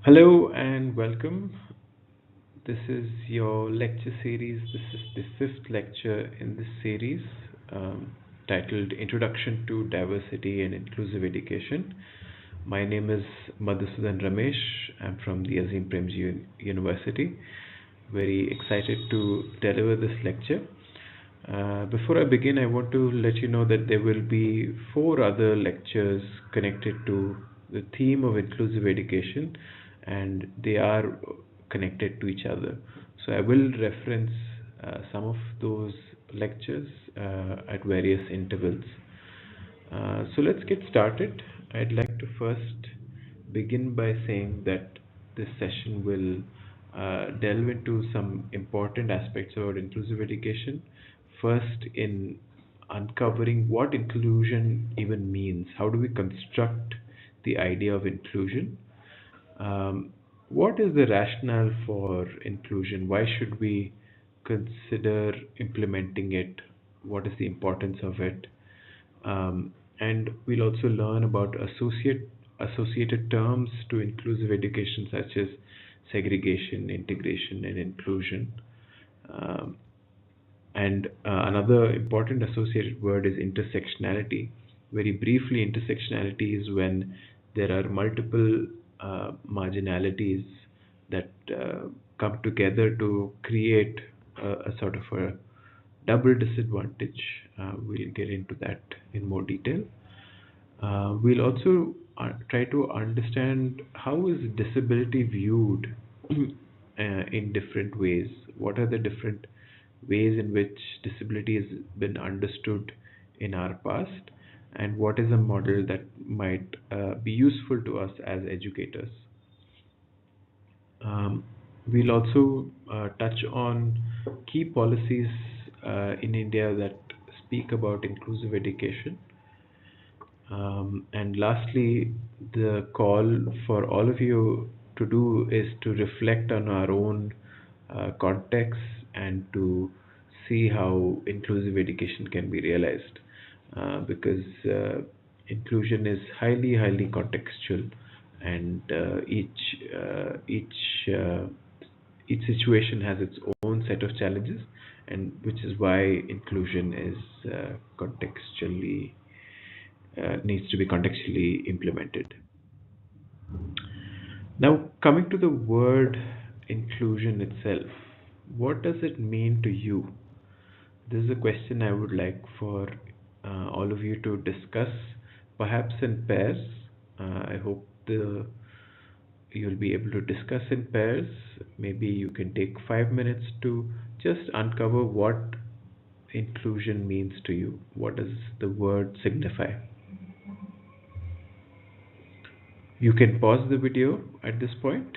Hello and welcome. This is your lecture series. This is the fifth lecture in this series titled Introduction to Diversity and Inclusive Education. My name is Madhusudan Ramesh. I'm from the Azim Premji University. Very excited to deliver this lecture. Before I begin, I want to let you know that there will be four other lectures connected to the theme of inclusive education, and they are connected to each other. So I will reference some of those lectures at various intervals. So let's get started. I'd like to first begin by saying that this session will delve into some important aspects about inclusive education. First, in uncovering what inclusion even means, how do we construct the idea of inclusion? Um, what is the rationale for inclusion? Why should we consider implementing it? What is the importance of it? And we'll also learn about associated terms to inclusive education, such as segregation, integration, and inclusion. Um, and another important associated word is intersectionality. Very briefly, intersectionality is when there are multiple marginalities that come together to create a sort of a double disadvantage. We'll get into that in more detail. We'll also try to understand how is disability viewed in different ways. What are the different ways in which disability has been understood in our past, and what is a model that might be useful to us as educators. Um, we'll also touch on key policies in India that speak about inclusive education. And lastly, the call for all of you to do is to reflect on our own context and to see how inclusive education can be realized. Because inclusion is highly, highly contextual, and uh, each situation has its own set of challenges, and which is why inclusion is contextually needs to be contextually implemented. Now, coming to the word inclusion itself, what does it mean to you? This is a question I would like for all of you to discuss, perhaps in pairs. I hope you'll be able to discuss in pairs. Maybe you can take 5 minutes to just uncover what inclusion means to you. What does the word signify? You can pause the video at this point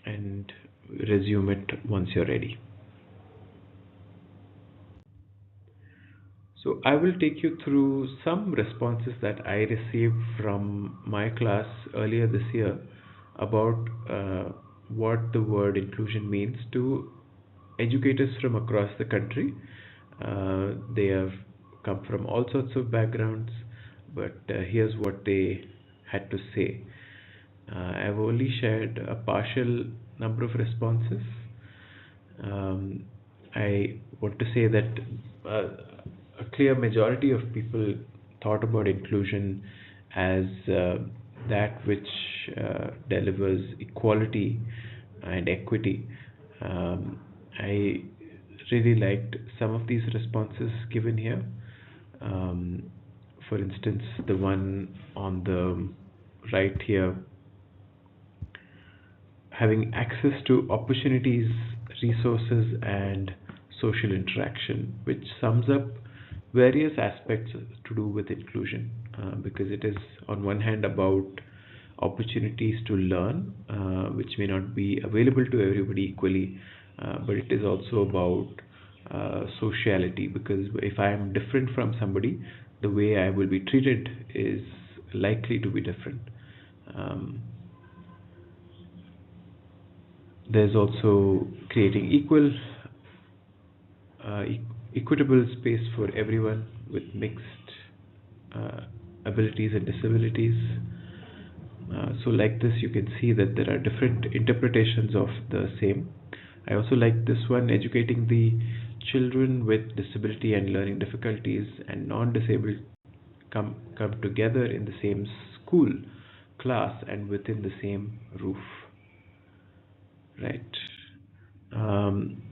and resume it once you're ready. So I will take you through some responses that I received from my class earlier this year about what the word inclusion means to educators from across the country. They have come from all sorts of backgrounds, but here's what they had to say. I've only shared a partial number of responses. Um, I want to say that uh, a clear majority of people thought about inclusion as that which delivers equality and equity. I really liked some of these responses given here. Um, for instance, the one on the right here, having access to opportunities, resources, and social interaction, which sums up various aspects to do with inclusion, because it is, on one hand, about opportunities to learn, which may not be available to everybody equally, but it is also about sociality, because if I am different from somebody, the way I will be treated is likely to be different. Um, there's also creating equitable space for everyone with mixed uh, abilities and disabilities. So like this, you can see that there are different interpretations of the same. I also like this one, educating the children with disability and learning difficulties and non-disabled come together in the same school class and within the same roof. Right.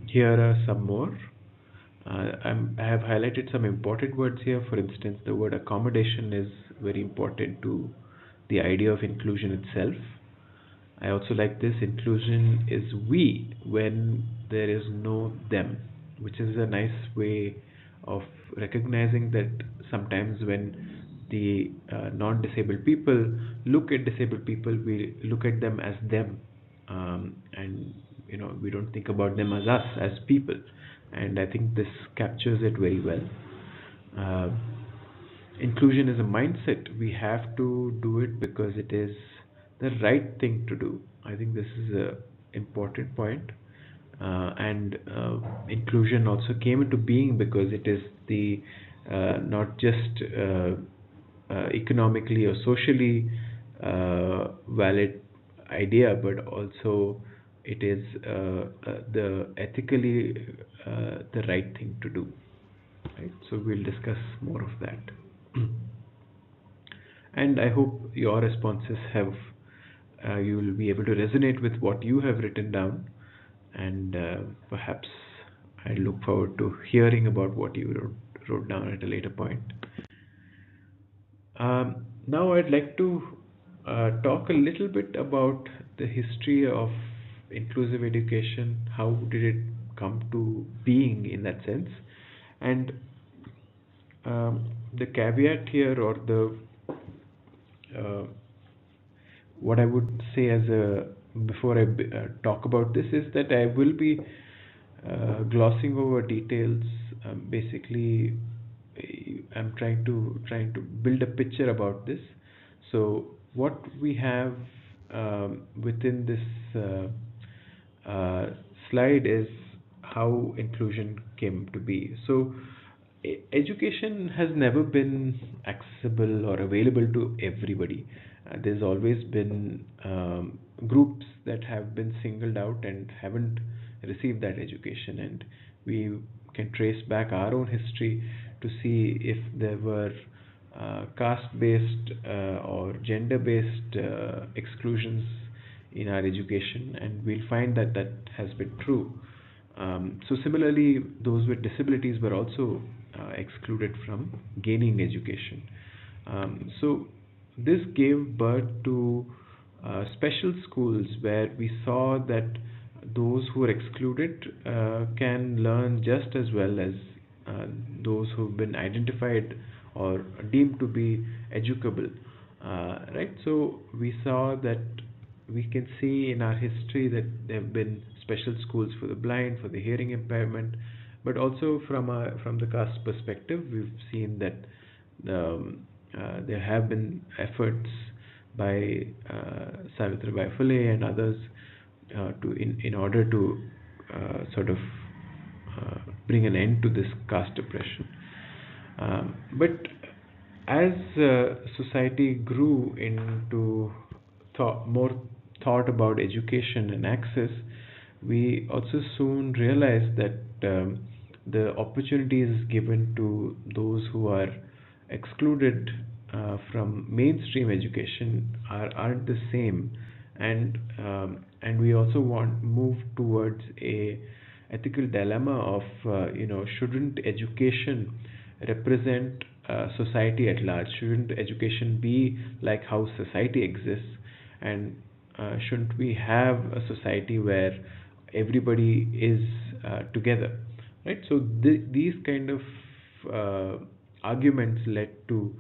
Here are some more. I have highlighted some important words here. For instance, the word accommodation is very important to the idea of inclusion itself. I also like this, inclusion is we when there is no them, which is a nice way of recognizing that sometimes when the non-disabled people look at disabled people, we look at them as them, and we don't think about them as us as people, and I think this captures it very well. Uh, Inclusion is a mindset. We have to do it because it is the right thing to do. I think this is a important point. And inclusion also came into being because it is the not just economically or socially valid idea, but also it is the ethically the right thing to do. Right? So we'll discuss more of that. And I hope your responses have you will be able to resonate with what you have written down, and perhaps I look forward to hearing about what you wrote down at a later point. Now I'd like to talk a little bit about the history of inclusive education. How did it come to being in that sense? And the caveat here, or the uh, what I would say as a before I talk about this, is that I will be glossing over details. Basically, I'm trying to build a picture about this. So what we have within this slide is how inclusion came to be. So education has never been accessible or available to everybody. There's always been groups that have been singled out and haven't received that education, and we can trace back our own history to see if there were caste-based or gender-based exclusions in our education, and we'll find that that has been true. So similarly, those with disabilities were also excluded from gaining education. So this gave birth to special schools where we saw that those who are excluded can learn just as well as uh, those who've been identified or deemed to be educable. Right? So we saw that we can see in our history that there have been special schools for the blind, for the hearing impairment, but also from the caste perspective, we've seen that there have been efforts by Savitribai Phule and others to in order to sort of bring an end to this caste oppression. But as society grew into more thought about education and access, we also soon realized that the opportunities given to those who are excluded from mainstream education aren't the same, and we also want move towards a ethical dilemma of shouldn't education represent society at large? Shouldn't education be like how society exists? And shouldn't we have a society where everybody is together? Right? So these kind of arguments led to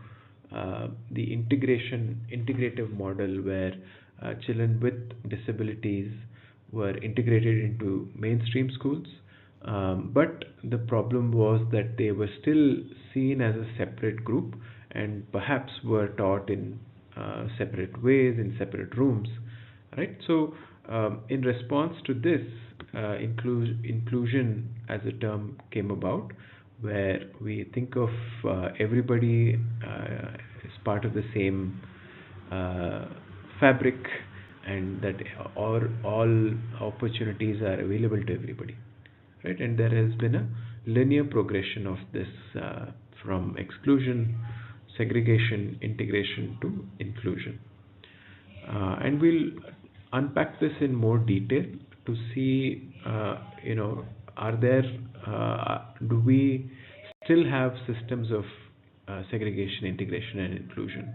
the integrative model where children with disabilities were integrated into mainstream schools. But the problem was that they were still seen as a separate group and perhaps were taught in separate ways in separate rooms. Right? So, in response to this, inclusion as a term came about, where we think of everybody as part of the same uh, fabric, and that all opportunities are available to everybody, right? And there has been a linear progression of this from exclusion, segregation, integration to inclusion. And we'll unpack this in more detail to see, are there, do we still have systems of segregation, integration, and inclusion?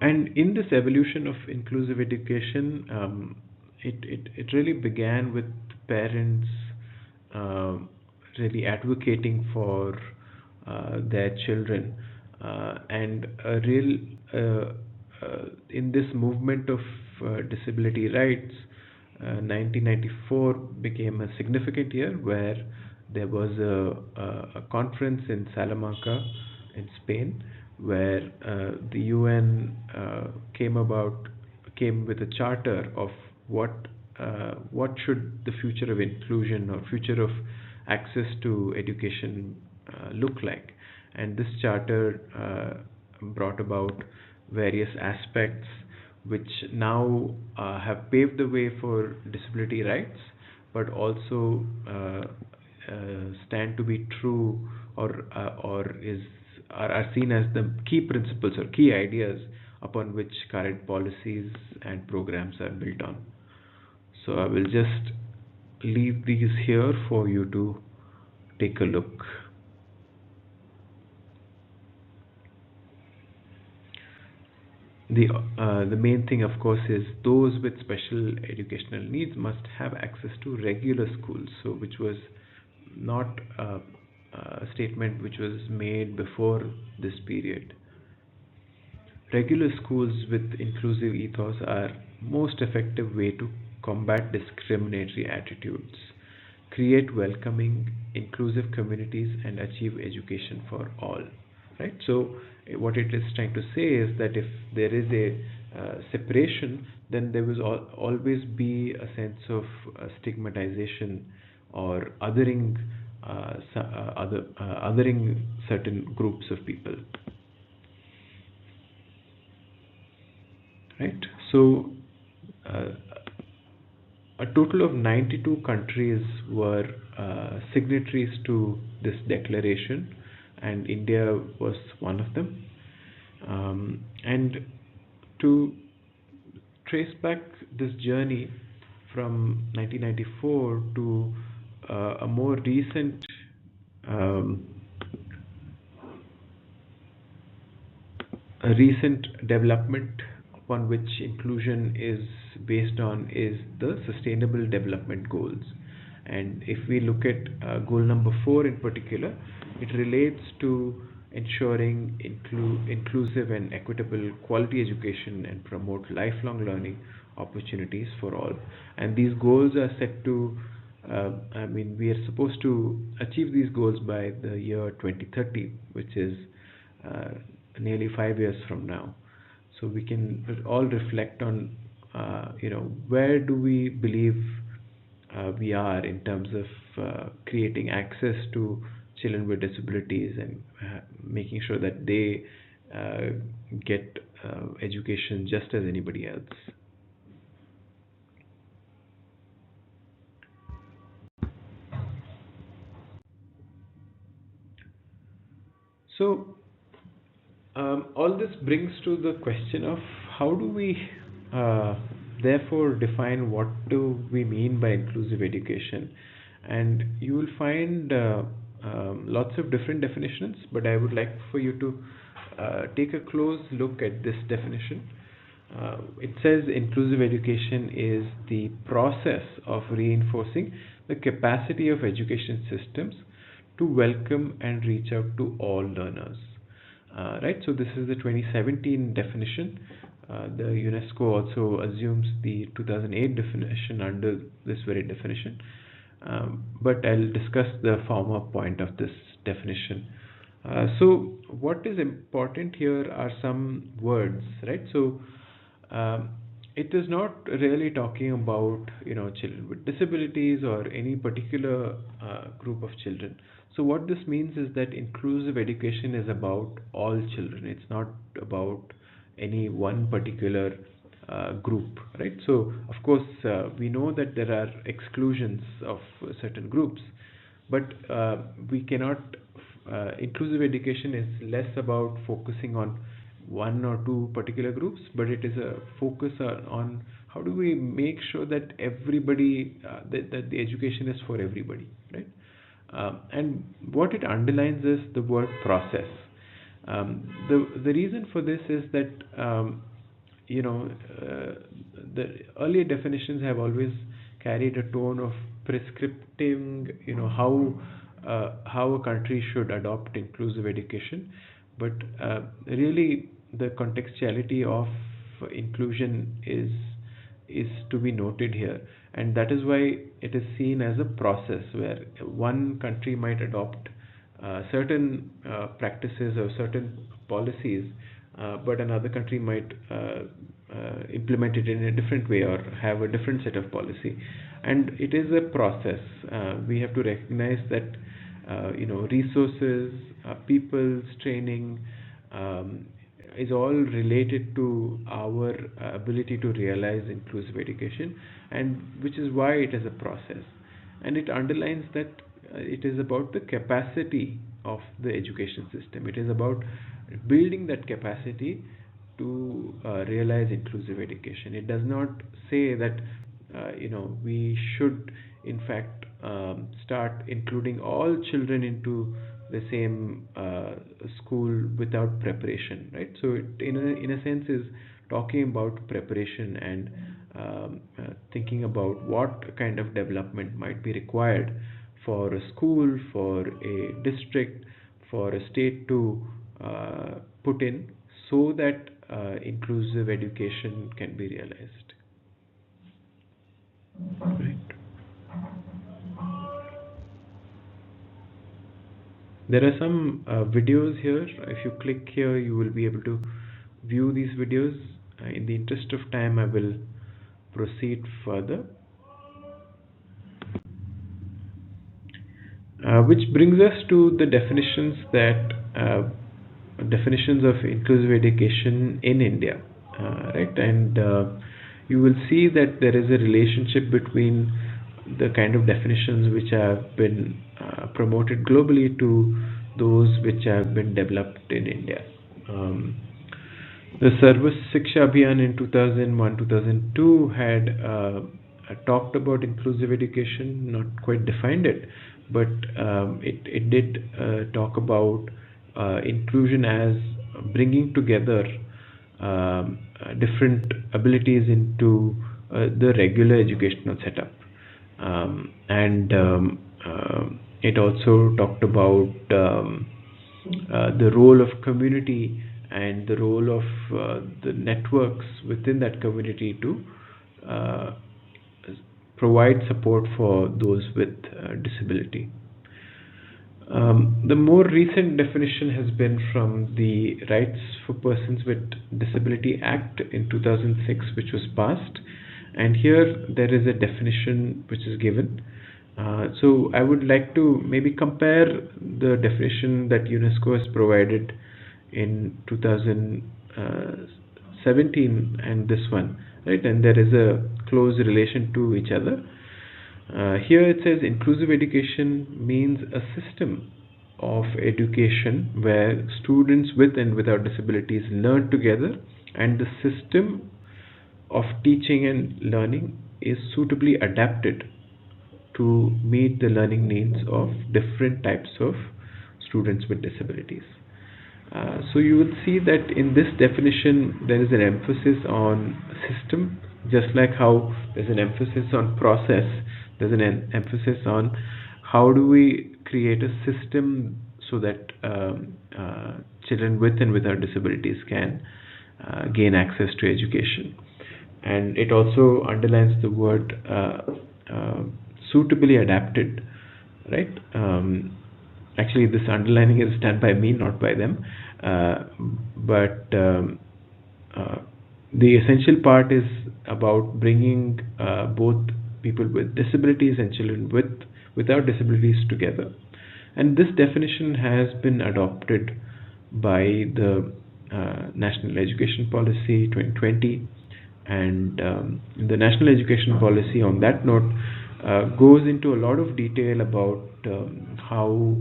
And in this evolution of inclusive education, it really began with parents um really advocating for their children, and a real in this movement of disability rights. 1994 became a significant year where there was a conference in Salamanca in Spain, where the UN came with a charter of what should the future of inclusion or future of access to education look like. And this charter brought about various aspects which now have paved the way for disability rights, but also stand to be true, or are seen as the key principles or key ideas upon which current policies and programs are built on. So I will just leave these here for you to take a look. The main thing, of course, is those with special educational needs must have access to regular schools. So, which was not a statement which was made before this period. Regular schools with inclusive ethos are most effective way to combat discriminatory attitudes, create welcoming, inclusive communities, and achieve education for all. Right. So what it is trying to say is that if there is a separation, then there will always be a sense of stigmatization or othering certain groups of people. Right. So uh, a total of 92 countries were signatories to this declaration, and India was one of them. And to trace back this journey from 1994 to a more um, recent development upon which inclusion is based on is the Sustainable Development Goals. And if we look at goal number 4 in particular, it relates to ensuring inclusive and equitable quality education and promote lifelong learning opportunities for all. And these goals are set to, we are supposed to achieve these goals by the year 2030, which is uh, nearly 5 years from now. So we can all reflect on, where do we believe we are in terms of creating access to children with disabilities, and making sure that they uh, get education just as anybody else. So all this brings to the question of how do we uh, therefore define what do we mean by inclusive education. And you will find lots of different definitions, but I would like for you to take a close look at this definition. It says inclusive education is the process of reinforcing the capacity of education systems to welcome and reach out to all learners. Right, so this is the 2017 definition. The UNESCO also assumes the 2008 definition under this very definition. But I'll discuss the former point of this definition. So, what is important here are some words, right? So, um, it is not really talking about children with disabilities or any particular group of children. So what this means is that inclusive education is about all children. It's not about any one particular group, right? So of course we know that there are exclusions of certain groups, but we cannot. Inclusive education is less about focusing on one or two particular groups, but it is a focus on how do we make sure that everybody that the education is for everybody, right? And what it underlines is the word process. The reason for this is that you know the earlier definitions have always carried a tone of prescripting, how a country should adopt inclusive education, but really the contextuality of inclusion is to be noted here, and that is why it is seen as a process where one country might adopt certain practices or certain policies, but another country might implement it in a different way or have a different set of policy. And it is a process. We have to recognize that resources, people's training, is all related to our ability to realize inclusive education, and which is why it is a process. And it underlines that it is about the capacity of the education system. It is about building that capacity to realize inclusive education. It does not say that we should in fact start including all children into the same school without preparation, right? So it in a sense is talking about preparation and thinking about what kind of development might be required for a school, for a district, for a state to put in so that inclusive education can be realized. Right. There are some videos here. If you click here, you will be able to view these videos. In the interest of time, I will proceed further. Which brings us to the definitions of inclusive education in India, right? And you will see that there is a relationship between the kind of definitions which have been promoted globally to those which have been developed in India. The Sarva Shiksha Abhiyan in 2001-2002 had talked about inclusive education, not quite defined it, but it did talk about inclusion as bringing together different abilities into the regular educational setup. And it also talked about the role of community and the role of the networks within that community to provide support for those with disability. The more recent definition has been from the Rights for Persons with Disability Act in 2006, which was passed, and here there is a definition which is given. So I would like to maybe compare the definition that UNESCO has provided in 2017 and this one, right? And there is a close relation to each other. Here it says inclusive education means a system of education where students with and without disabilities learn together, and the system of teaching and learning is suitably adapted to meet the learning needs of different types of students with disabilities. So you will see that in this definition there is an emphasis on system, just like how there's an emphasis on process, there's an emphasis on how do we create a system so that children with and without disabilities can gain access to education. And it also underlines the word suitably adapted, right? Actually, this underlining is done by me, not by them. But the essential part is about bringing both people with disabilities and children without disabilities together. And this definition has been adopted by the National Education Policy 2020. And the National Education Policy, on that note, goes into a lot of detail about how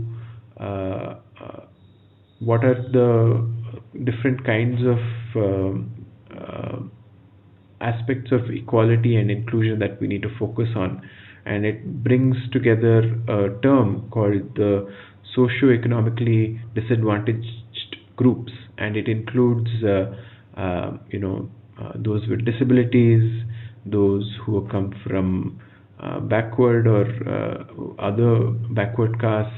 what are the different kinds of uh, aspects of equality and inclusion that we need to focus on. And it brings together a term called the socio-economically disadvantaged groups, and it includes those with disabilities, those who come from backward or other backward castes,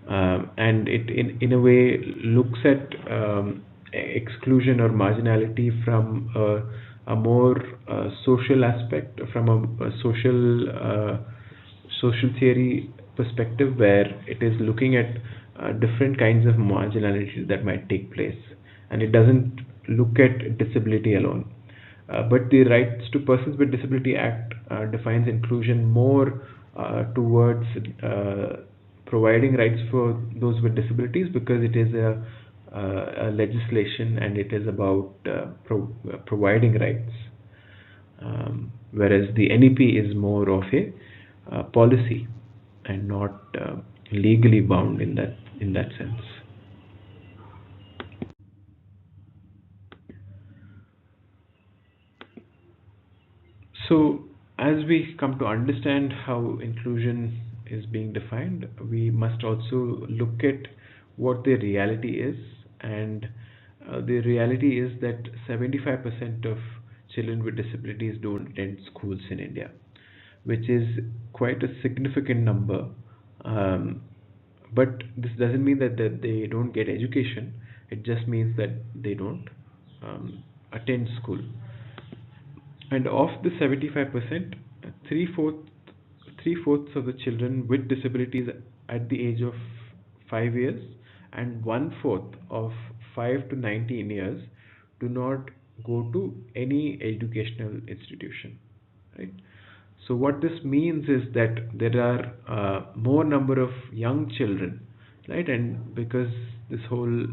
and it in a way looks at exclusion or marginality from a more social aspect, from a social theory perspective, where it is looking at different kinds of marginality that might take place, and it doesn't look at disability alone. But the Rights to Persons with Disability Act defines inclusion more towards providing rights for those with disabilities, because it is a legislation and it is about providing rights, whereas the NEP is more of a policy and not legally bound in that sense. So, as we come to understand how inclusion is being defined, we must also look at what the reality is. And the reality is that 75% of children with disabilities don't attend schools in India, which is quite a significant number. Um, but this doesn't mean that they don't get education, it just means that they don't attend school. And of the 75%, three-fourths three-fourths of the children with disabilities at the age of 5 years and one-fourth of 5 to 19 years do not go to any educational institution, right? So what this means is that there are more number of young children, right? And because this whole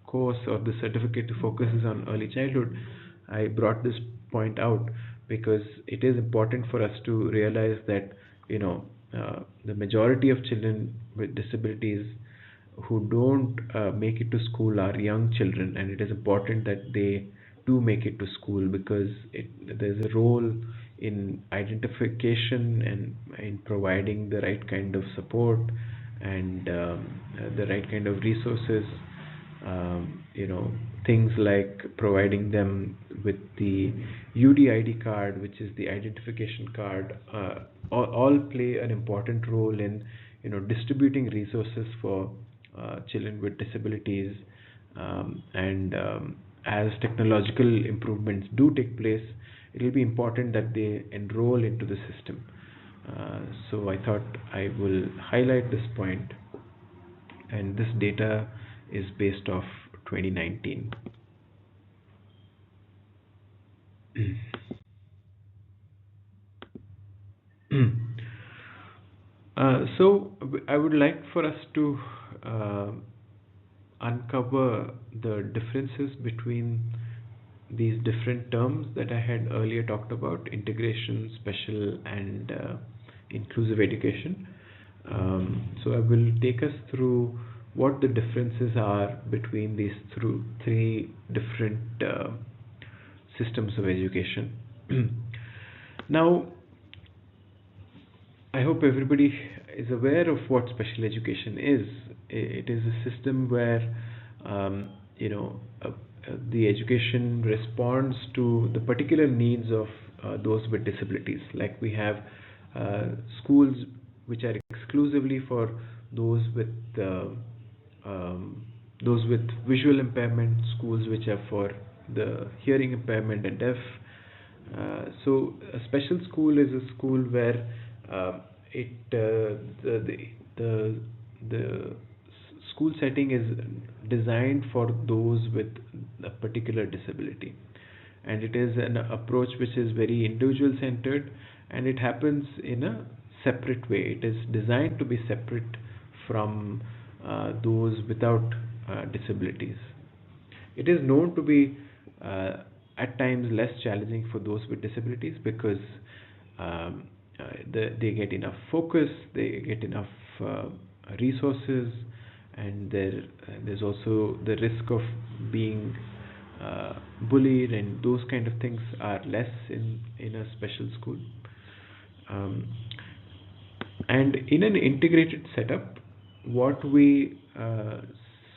course or the certificate focuses on early childhood, I brought this point out because it is important for us to realize that the majority of children with disabilities who don't make it to school are young children, and it is important that they do make it to school, because there's a role in identification and in providing the right kind of support and the right kind of resources. Things like providing them with the UDID card, which is the identification card, all play an important role in distributing resources for children with disabilities. And as technological improvements do take place, it will be important that they enroll into the system. So I thought I will highlight this point, and this data is based off 2019. I would like for us to uh, uncover the differences between these different terms that I had earlier talked about: integration, special, and inclusive education. So I will take us through what the differences are between these three different systems of education. Now, I hope everybody is aware of what special education is. It is a system where um, you know the education responds to the particular needs of those with disabilities. Like we have uh, schools which are exclusively for those with uh, um, those with visual impairment, schools which are for the hearing impairment and deaf. So a special school is a school where it the the school setting is designed for those with a particular disability, and it is an approach which is very individual centered, and it happens in a separate way. It is designed to be separate from those without disabilities. It is known to be at times less challenging for those with disabilities because um, they get enough focus, they get enough resources, and there's also the risk of being bullied, and those kind of things are less in a special school. Um, and in an integrated setup, what we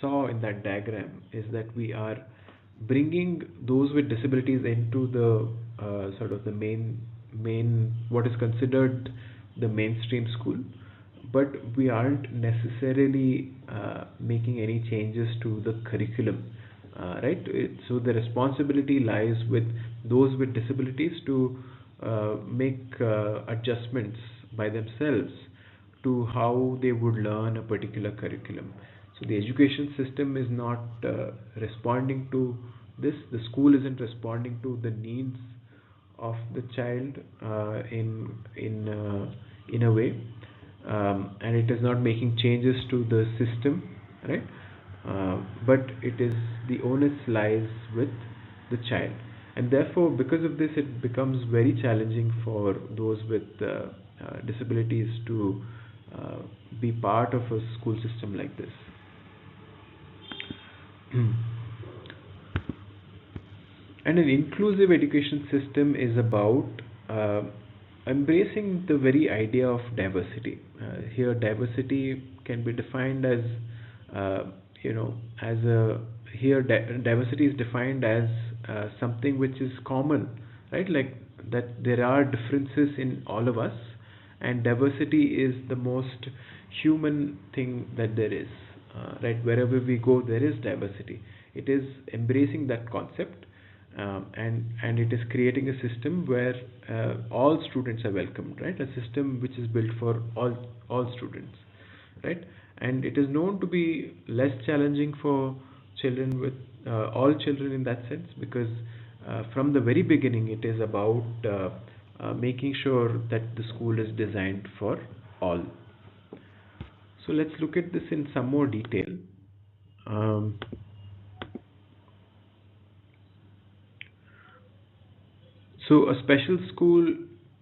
saw in that diagram is that we are bringing those with disabilities into the sort of the main what is considered the mainstream school, but we aren't necessarily making any changes to the curriculum, right? So the responsibility lies with those with disabilities to make adjustments by themselves to how they would learn a particular curriculum. So the education system is not responding to this. The school isn't responding to the needs of the child in a way, and it is not making changes to the system, right? But it is the onus lies with the child, and therefore, because of this, it becomes very challenging for those with disabilities to uh, be part of a school system like this. And an inclusive education system is about uh, embracing the very idea of diversity. Here, diversity can be defined as, uh, as a here diversity is defined as something which is common, right? Like that there are differences in all of us, and diversity is the most human thing that there is. Right, wherever we go, there is diversity. It is embracing that concept, and it is creating a system where all students are welcomed, right? A system which is built for all students, right? And it is known to be less challenging for children with all children in that sense, because from the very beginning it is about making sure that the school is designed for all. So let's look at this in some more detail. Um, So a special school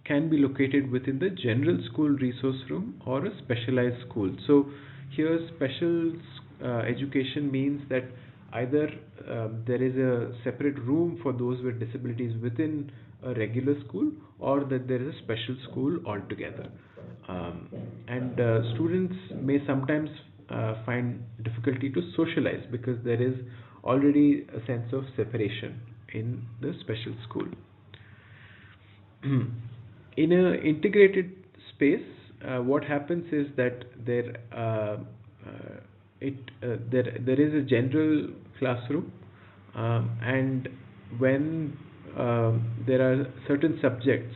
can be located within the general school resource room or a specialized school. So here special education means that either there is a separate room for those with disabilities within a regular school, or that there is a special school altogether. Um, and students may sometimes find difficulty to socialize because there is already a sense of separation in the special school. In a integrated space, what happens is that there is a general classroom, and when there are certain subjects,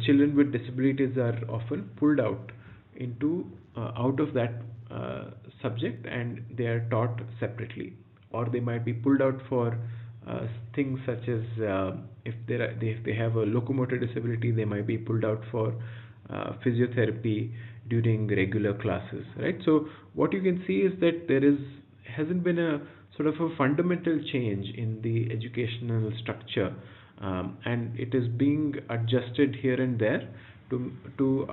children with disabilities are often pulled out of that subject, and they are taught separately, or they might be pulled out for things such as if they have a locomotor disability, they might be pulled out for physiotherapy during regular classes, right? So what you can see is that there hasn't been a sort of a fundamental change in the educational structure, and it is being adjusted here and there to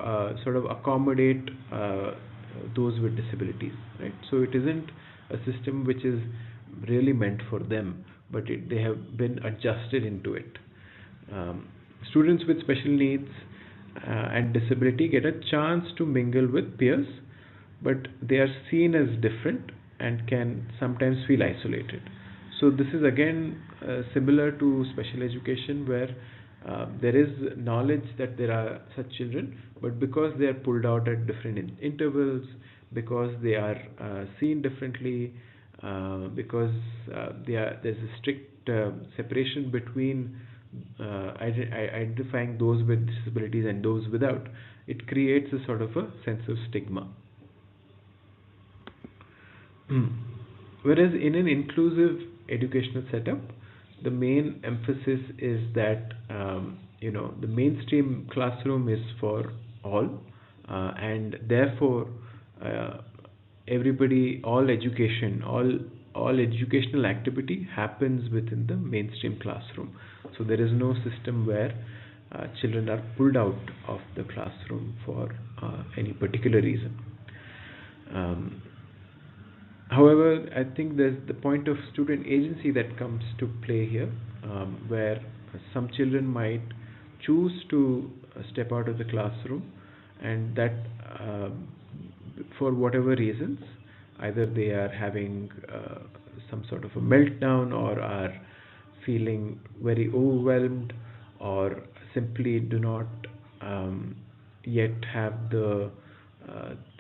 sort of accommodate those with disabilities, right? So it isn't a system which is really meant for them, but they have been adjusted into it. Students with special needs and disability get a chance to mingle with peers, but they are seen as different and can sometimes feel isolated. So this is again similar to special education, where there is knowledge that there are such children, but because they are pulled out at different intervals, because they are seen differently, because there's a strict separation between identifying those with disabilities and those without, it creates a sort of a sense of stigma. Whereas in an inclusive educational setup, the main emphasis is that the mainstream classroom is for all, and therefore uh, everybody, all educational activity happens within the mainstream classroom. So there is no system where children are pulled out of the classroom for any particular reason. Um, However, I think there's the point of student agency that comes to play here, where some children might choose to step out of the classroom, and that for whatever reasons, either they are having some sort of a meltdown, or are feeling very overwhelmed, or simply do not um, yet have the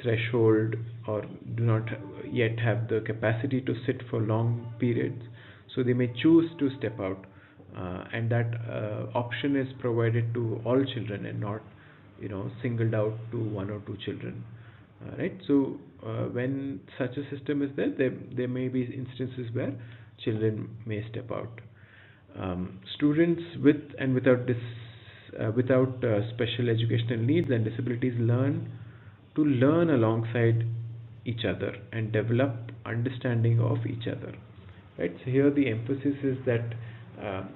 threshold, or do not yet have the capacity to sit for long periods, so they may choose to step out, and that option is provided to all children, and not singled out to one or two children, right? So when such a system is there may be instances where children may step out. Students with and without special educational needs and disabilities learn alongside each other and develop understanding of each other, right? So here the emphasis is that um,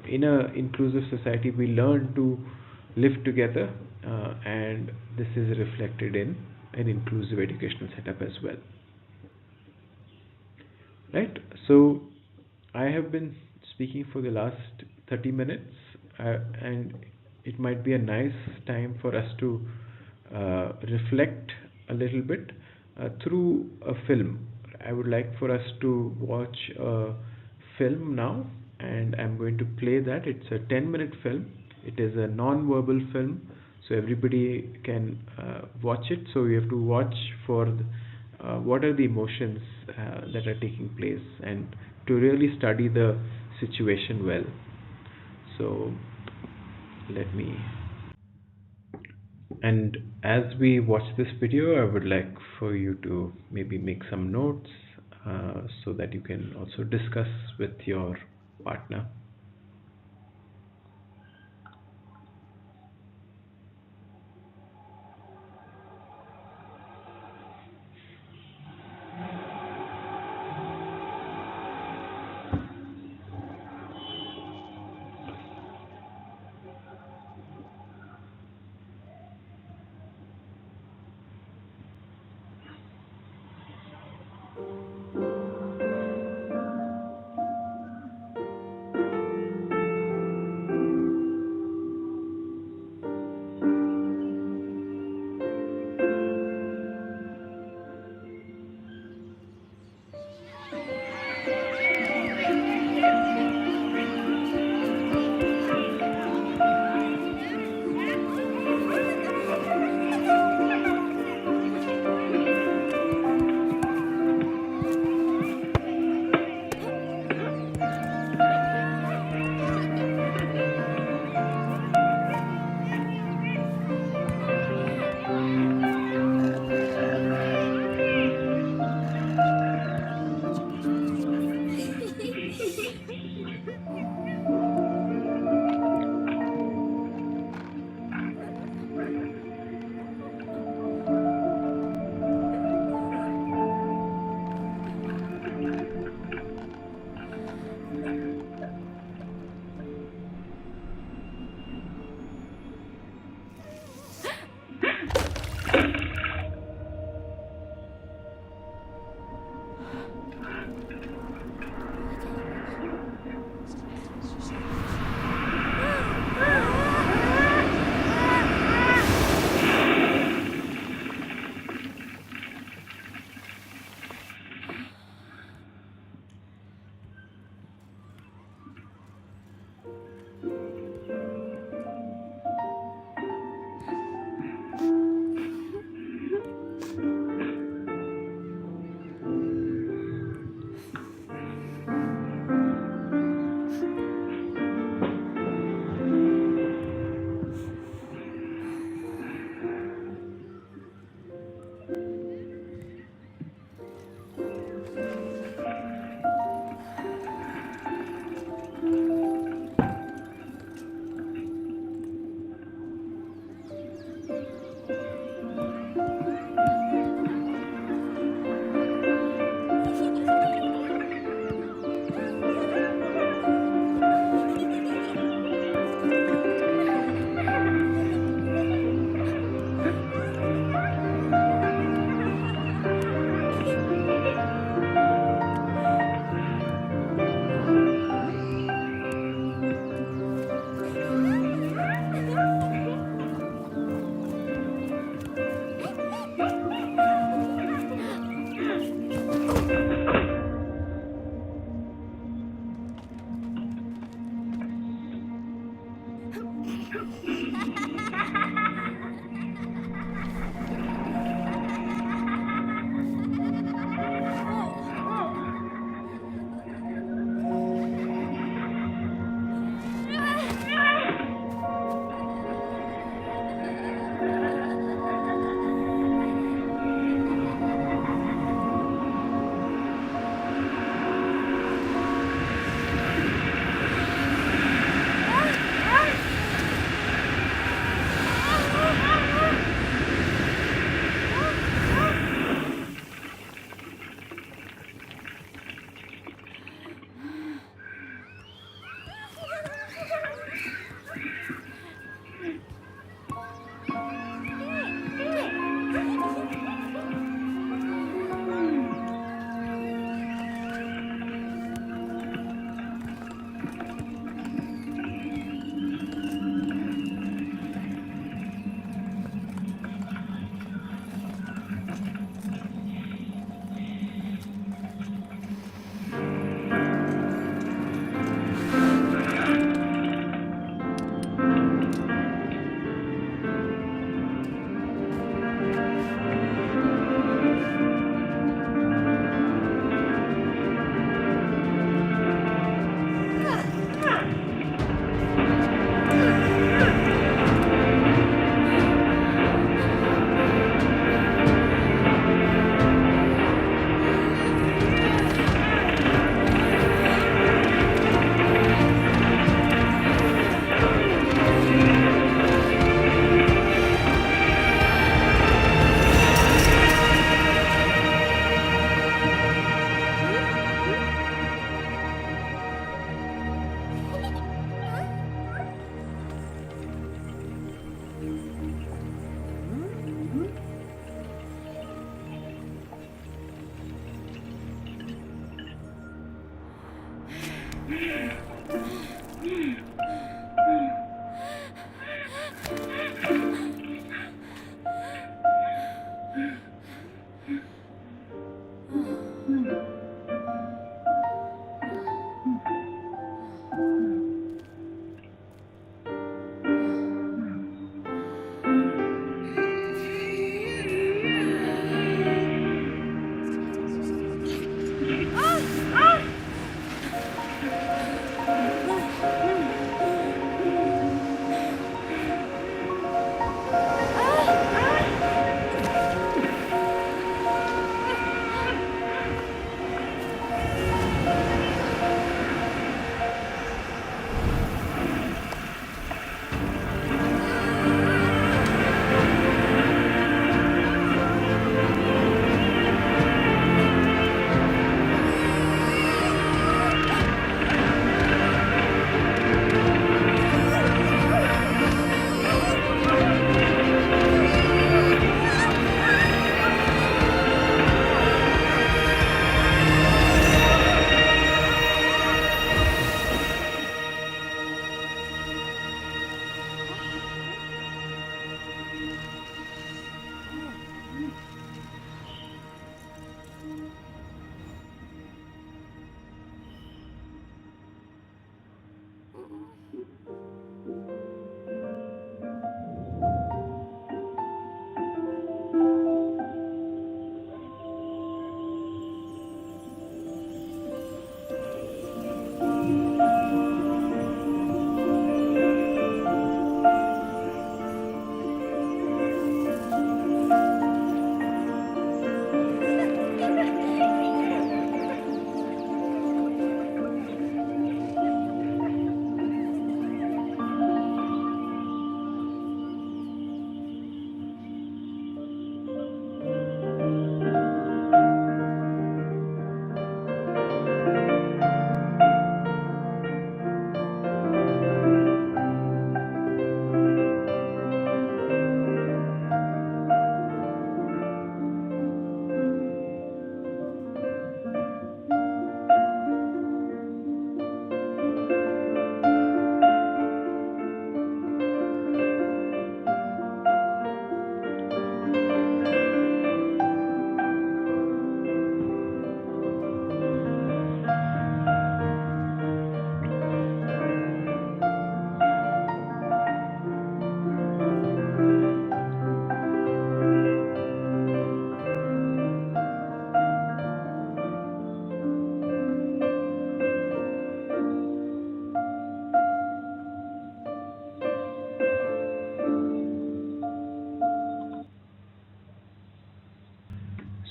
in a inclusive society we learn to live together, and this is reflected in an inclusive educational setup as well, right? So I have been speaking for the last 30 minutes, and it might be a nice time for us to reflect a little bit through a film. I would like for us to watch a film now, and I'm going to play that. It's a 10-minute film. It is a non-verbal film, so everybody can watch it. So you have to watch for what are the emotions that are taking place, and to really study the situation well. So let me. And as we watch this video, I would like for you to maybe make some notes so that you can also discuss with your partner.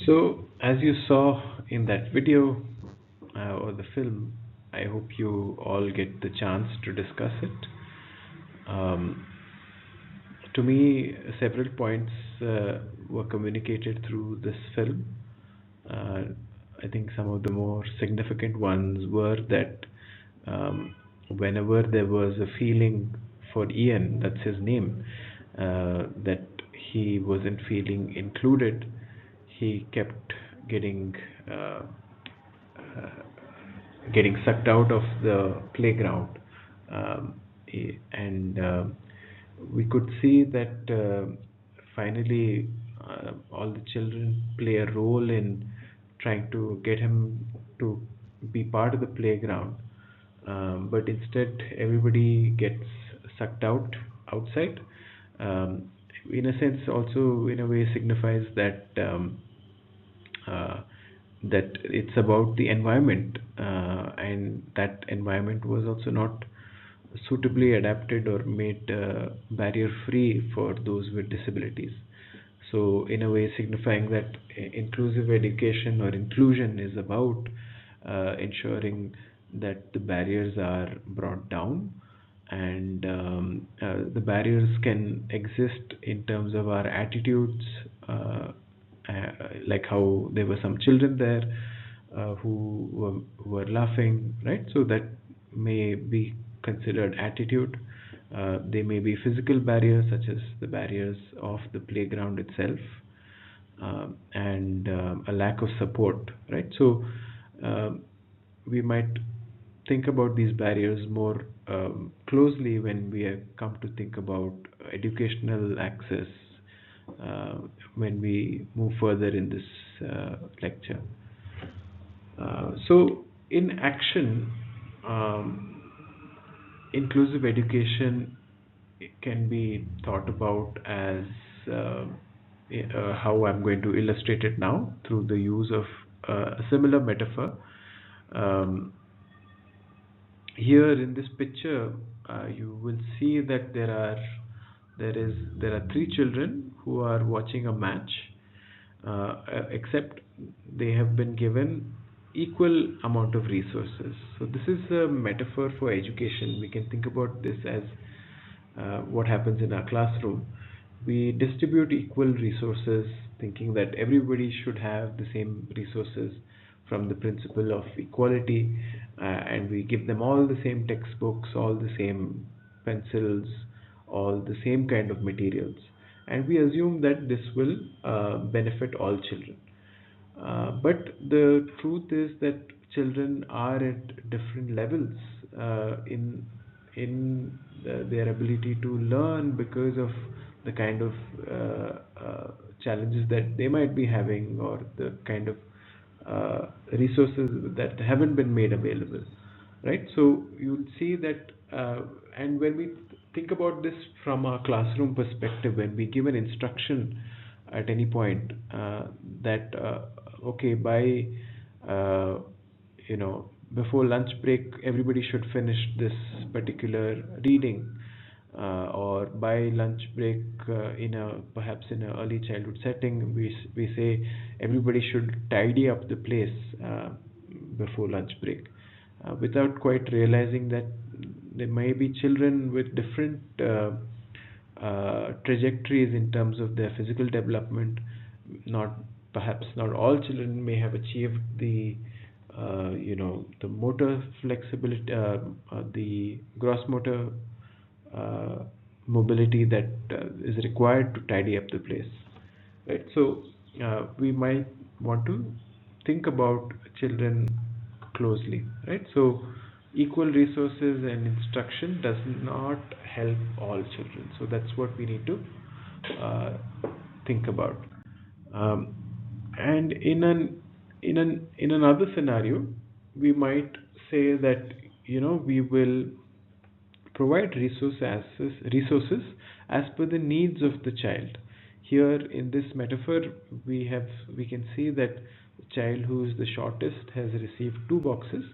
So, as you saw in that video or the film, I hope you all get the chance to discuss it. Um, to me, several points were communicated through this film. Uh, I think some of the more significant ones were that whenever there was a feeling for Ian, that's his name, that he wasn't feeling included, he kept getting uh, uh, getting sucked out of the playground. And we could see that finally all the children play a role in trying to get him to be part of the playground. But instead, everybody gets sucked outside. Um, in a sense, also in a way signifies that uh, that it's about the environment, and that environment was also not suitably adapted or made barrier free for those with disabilities. So, in a way, signifying that inclusive education or inclusion is about ensuring that the barriers are brought down, and the barriers can exist in terms of our attitudes, like how there were some children there who were laughing, right? So that may be considered attitude. They may be physical barriers, such as the barriers of the playground itself, and a lack of support, right? So um, we might think about these barriers more closely when we come to think about educational access uh, when we move further in this lecture. So in action, inclusive education can be thought about as how I'm going to illustrate it now through the use of a similar metaphor. Um, Here in this picture, you will see that there are three children who are watching a match, except they have been given equal amount of resources. So this is a metaphor for education. We can think about this as what happens in our classroom. We distribute equal resources, thinking that everybody should have the same resources from the principle of equality, and we give them all the same textbooks, all the same pencils, all the same kind of materials, and we assume that this will benefit all children. But the truth is that children are at different levels in their ability to learn because of the kind of challenges that they might be having, or the kind of resources that haven't been made available, right? So you'll see that, and when we think about this from a classroom perspective, when we give an instruction at any point, that okay, by uh, before lunch break everybody should finish this particular reading, or by lunch break, in a perhaps in an early childhood setting, we say everybody should tidy up the place before lunch break, without quite realizing that there may be children with different trajectories in terms of their physical development. Not Perhaps not all children may have achieved the motor flexibility, the gross motor uh, mobility that is required to tidy up the place, right? So we might want to think about children closely, right? So equal resources and instruction does not help all children. So that's what we need to uh, think about. Um, and in another scenario, we might say that we will provide resources as per the needs of the child. Here in this metaphor, we can see that the child who is the shortest has received two boxes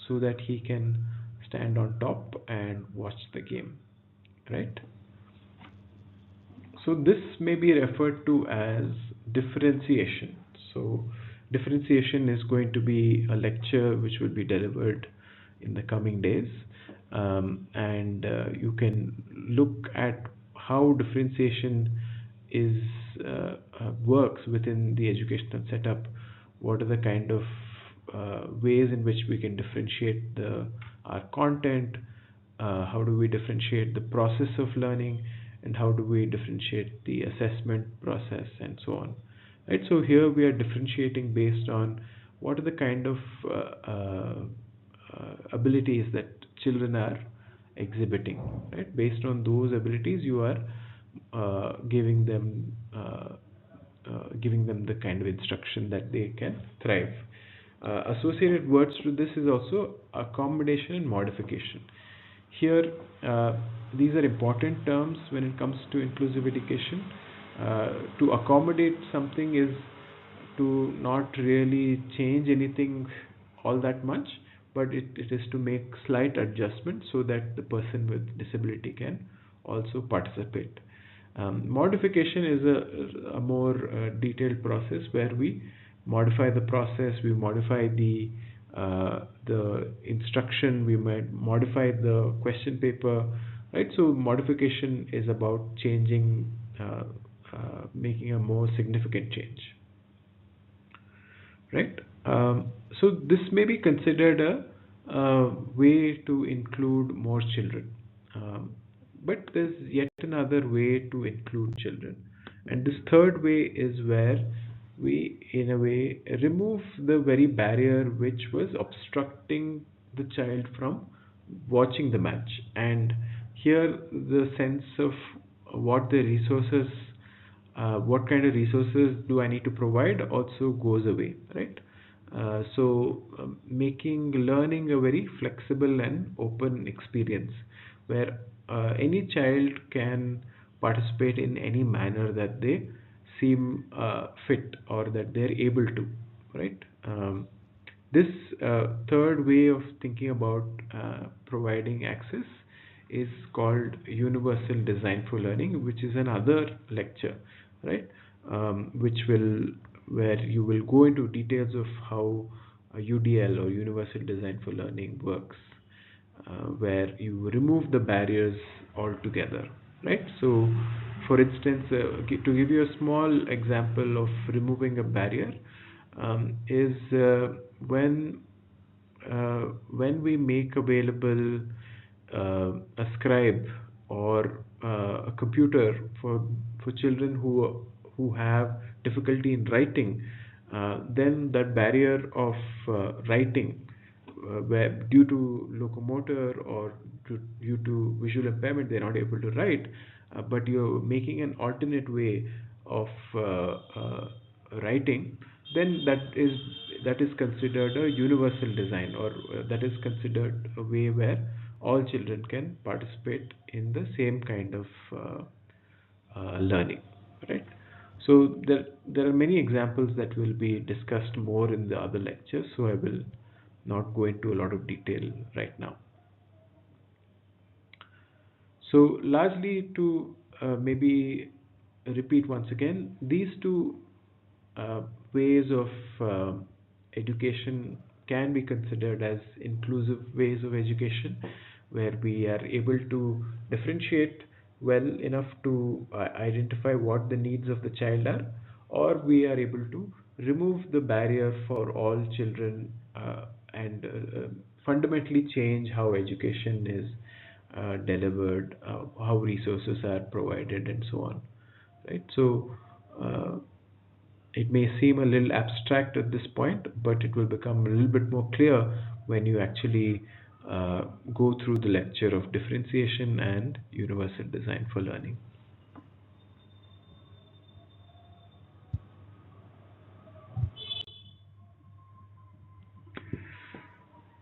so that he can stand on top and watch the game, right? So this may be referred to as differentiation. So differentiation is going to be a lecture which will be delivered in the coming days, and you can look at how differentiation is works within the educational setup. What are the kind of ways in which we can differentiate our content? How do we differentiate the process of learning, and how do we differentiate the assessment process, and so on, right? So here we are differentiating based on what are the kind of abilities that children are exhibiting, right? Based on those abilities, you are giving them the kind of instruction that they can thrive. Associated words to this is also accommodation and modification. Here, these are important terms when it comes to inclusive education. To accommodate something is to not really change anything all that much, but it is to make slight adjustments so that the person with disability can also participate. Modification is a more detailed process where we modify the process, we modify the instruction, we might modify the question paper, right? So modification is about changing, making a more significant change, right? So this may be considered a way to include more children. But there's yet another way to include children. And this third way is where we, in a way, remove the very barrier which was obstructing the child from watching the match. And here, the sense of what the resources, what kind of resources do I need to provide also goes away, right? Making learning a very flexible and open experience where any child can participate in any manner that they seem fit or that they're able to, right? This third way of thinking about providing access is called universal design for learning, which is another lecture, right? Which will where you will go into details of how UDL or universal design for learning works, where you remove the barriers altogether, right? So, for instance, to give you a small example of removing a barrier, is when we make available a scribe or a computer for children who have difficulty in writing, then that barrier of writing, where due to locomotor or due to visual impairment they're not able to write, but you're making an alternate way of writing, then that is considered a universal design, or that is considered a way where all children can participate in the same kind of learning, right? So there are many examples that will be discussed more in the other lectures, so I will not go into a lot of detail right now. So largely, to maybe repeat once again, these two uh, ways of education can be considered as inclusive ways of education, where we are able to differentiate well enough to identify what the needs of the child are, or we are able to remove the barrier for all children, and fundamentally change how education is delivered, how resources are provided, and so on. Right? So uh, it may seem a little abstract at this point, but it will become a little bit more clear when you actually go through the lecture of differentiation and universal design for learning.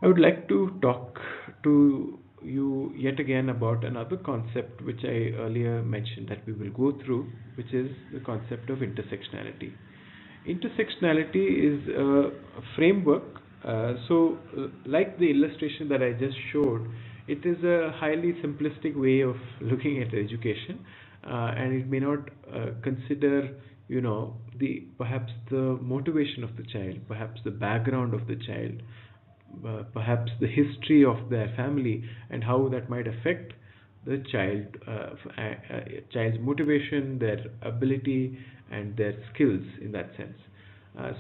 I would like to talk to you yet again about another concept which I earlier mentioned that we will go through, which is the concept of intersectionality. Intersectionality is a framework. Like the illustration that I just showed, it is a highly simplistic way of looking at education, and it may not consider, the perhaps the motivation of the child, perhaps the background of the child, perhaps the history of their family, and how that might affect the child's motivation, their ability, and their skills in that sense.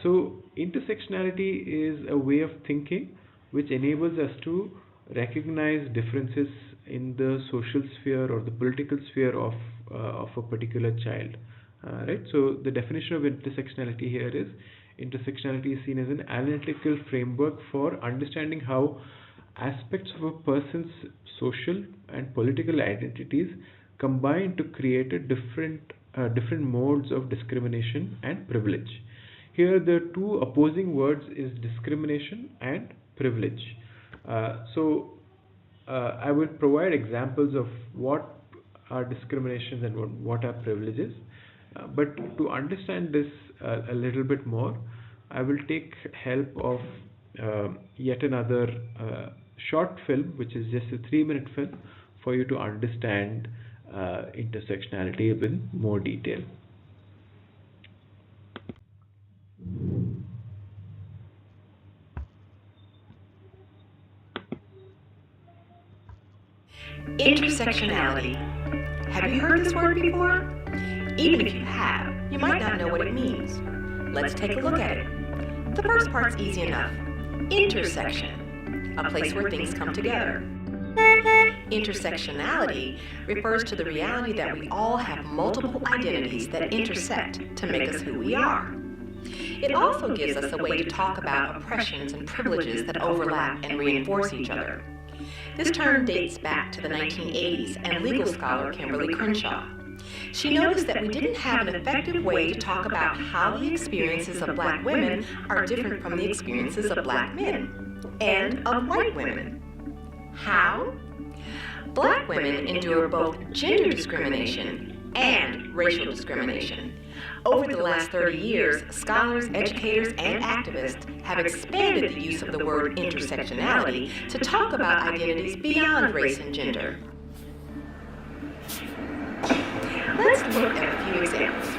So intersectionality is a way of thinking which enables us to recognize differences in the social sphere or the political sphere of a particular child. Right. So the definition of intersectionality here is: intersectionality is seen as an analytical framework for understanding how aspects of a person's social and political identities combine to create a different modes of discrimination and privilege. Here, the two opposing words is discrimination and privilege. I will provide examples of what are discriminations and what are privileges. But to understand this a little bit more, I will take help of yet another short film, which is just a 3-minute film, for you to understand intersectionality in more detail. Intersectionality. Have you heard this word before? Even if you have, you might not know what it means. Let's take a look at it. The first part's easy enough. Intersection, a place where things come together. Intersectionality refers to the reality that we all have multiple identities that intersect to make us who we are. It also gives us a way to talk about oppressions and privileges that overlap and reinforce each other. This term dates back to the 1980s and legal scholar Kimberly Crenshaw. She noticed that we didn't have an effective way to talk about how the experiences of black women are different from the experiences of black men and of white women. How? Black women endure both gender discrimination and racial discrimination. Over the last 30 years, scholars, educators, and activists have expanded the use of the word intersectionality to talk about identities beyond race and gender. Let's look at a few examples.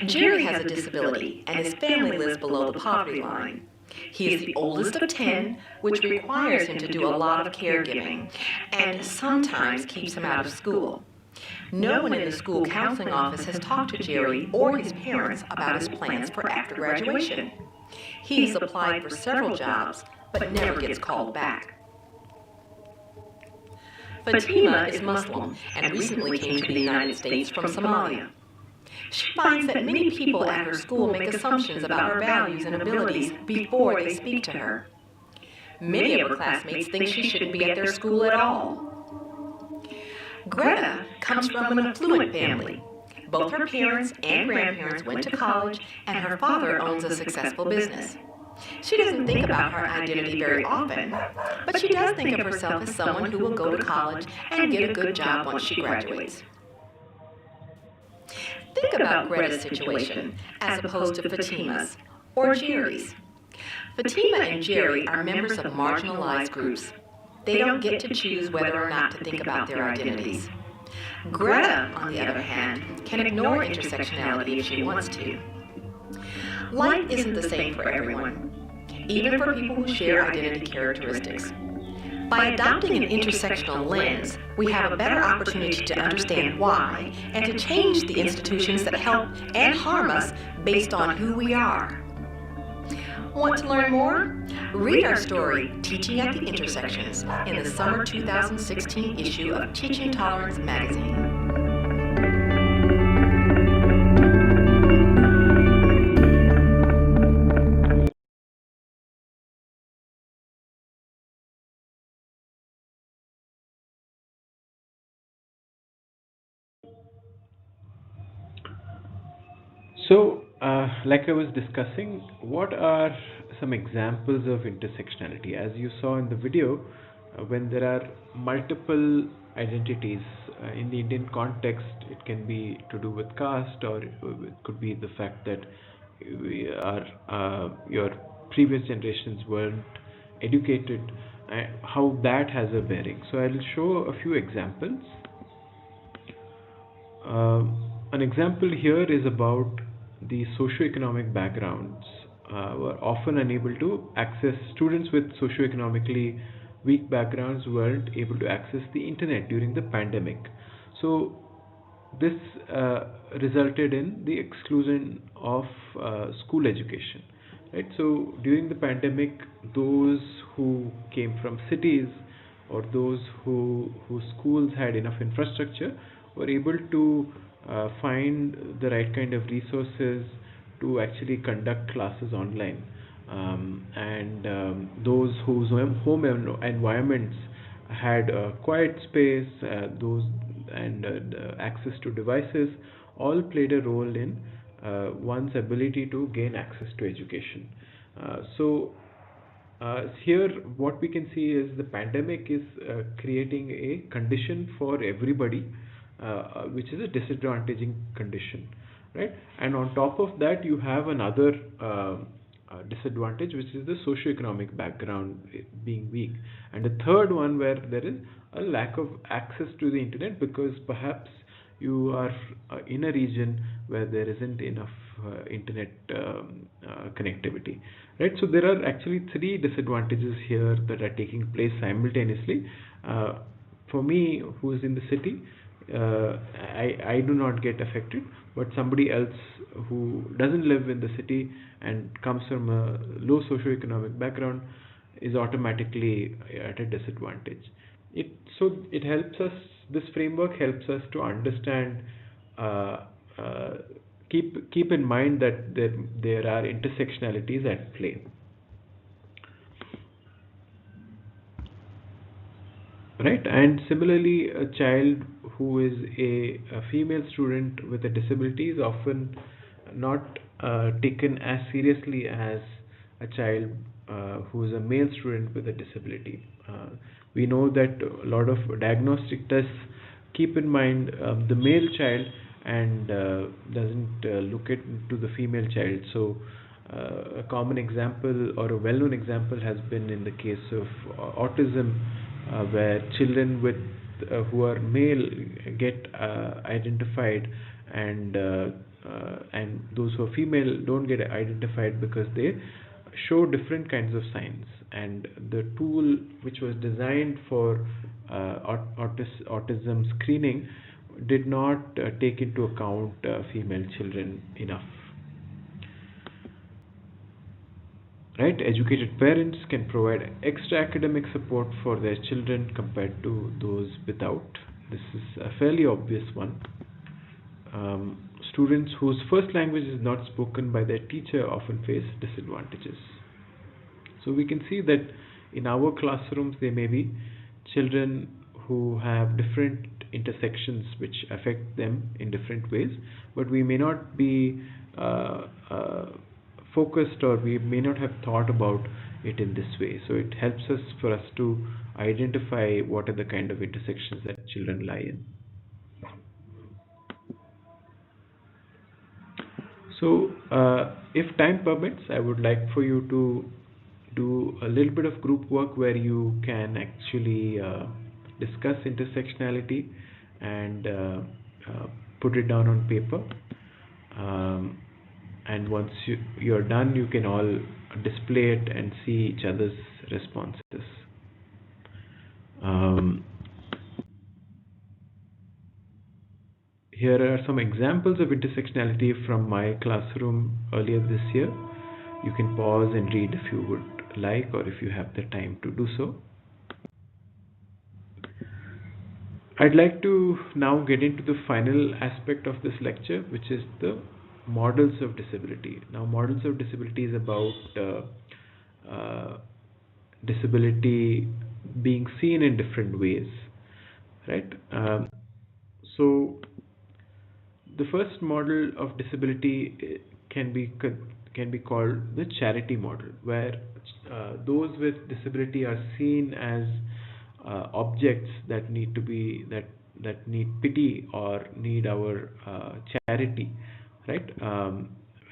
Jerry has a disability, and his family lives below the poverty line. He is the oldest of 10, which requires him to do a lot of caregiving, and sometimes keeps him out of school. No one in the school counseling office has talked to Jerry or his parents about his plans for after graduation. He has applied for several jobs, but never gets called back. Fatima is Muslim and recently came to the United States from Somalia. She finds that many people at her school make assumptions about her values and abilities before they speak to her. Many of her classmates think she shouldn't be at their school at all. Greta comes from an affluent family. Both her parents and grandparents went to college, and her father owns a successful business. She doesn't think about her identity very often, but she does think of herself as someone who will go to college and get a good job once she graduates. Think about Greta's situation as opposed to Fatima's or Jerry's. Fatima and Jerry are members of marginalized groups. They don't get to choose whether or not to think about their identities. Greta, on the other hand, can ignore intersectionality if she wants to. Life isn't the same for everyone, even for people who share identity characteristics. By adopting an intersectional lens, we have a better opportunity to understand why and to change the institutions that help and harm us based on who we are. Want to learn more? Read our story, Teaching at the Intersections, in the summer 2016 issue of Teaching Tolerance magazine. So, like I was discussing, what are some examples of intersectionality? As you saw in the video, when there are multiple identities in the Indian context, it can be to do with caste, or it could be the fact that your previous generations weren't educated, how that has a bearing. So, I'll show a few examples. An example here is about the socioeconomic backgrounds were often unable to access. Students with socioeconomically weak backgrounds weren't able to access the internet during the pandemic. So this resulted in the exclusion of school education. Right. So during the pandemic, those who came from cities or those whose schools had enough infrastructure were able to find the right kind of resources to actually conduct classes online, and those whose home environments had quiet space, those and access to devices, all played a role in one's ability to gain access to education. Here what we can see is the pandemic is creating a condition for everybody, which is a disadvantaging condition, right? And on top of that, you have another disadvantage, which is the socioeconomic background being weak, and the third one where there is a lack of access to the internet because perhaps you are in a region where there isn't enough internet connectivity, right? So there are actually three disadvantages here that are taking place simultaneously. For me, who is in the city, I do not get affected, but somebody else who doesn't live in the city and comes from a low socioeconomic background is automatically at a disadvantage. It helps us. This framework helps us to understand. Keep in mind that there are intersectionalities at play. Right, and similarly, a child who is a female student with a disability is often not taken as seriously as a child who is a male student with a disability. We know that a lot of diagnostic tests keep in mind the male child and doesn't look into the female child. So, a common example or a well-known example has been in the case of autism, where children with who are male get identified, and those who are female don't get identified because they show different kinds of signs. And the tool which was designed for autism screening did not take into account female children enough. Right? Educated parents can provide extra academic support for their children compared to those without. This is a fairly obvious one. Students whose first language is not spoken by their teacher often face disadvantages. So we can see that in our classrooms there may be children who have different intersections which affect them in different ways, but we may not be focused, or we may not have thought about it in this way. So it helps us for us to identify what are the kind of intersections that children lie in. So, if time permits, I would like for you to do a little bit of group work where you can actually discuss intersectionality and put it down on paper. And once you're done, you can all display it and see each other's responses. Here are some examples of intersectionality from my classroom earlier this year. You can pause and read if you would like, or if you have the time to do so. I'd like to now get into the final aspect of this lecture, which is the models of disability. Now, models of disability is about disability being seen in different ways, right? So the first model of disability can be called the charity model, where those with disability are seen as objects that need to be that need pity or need our charity, right?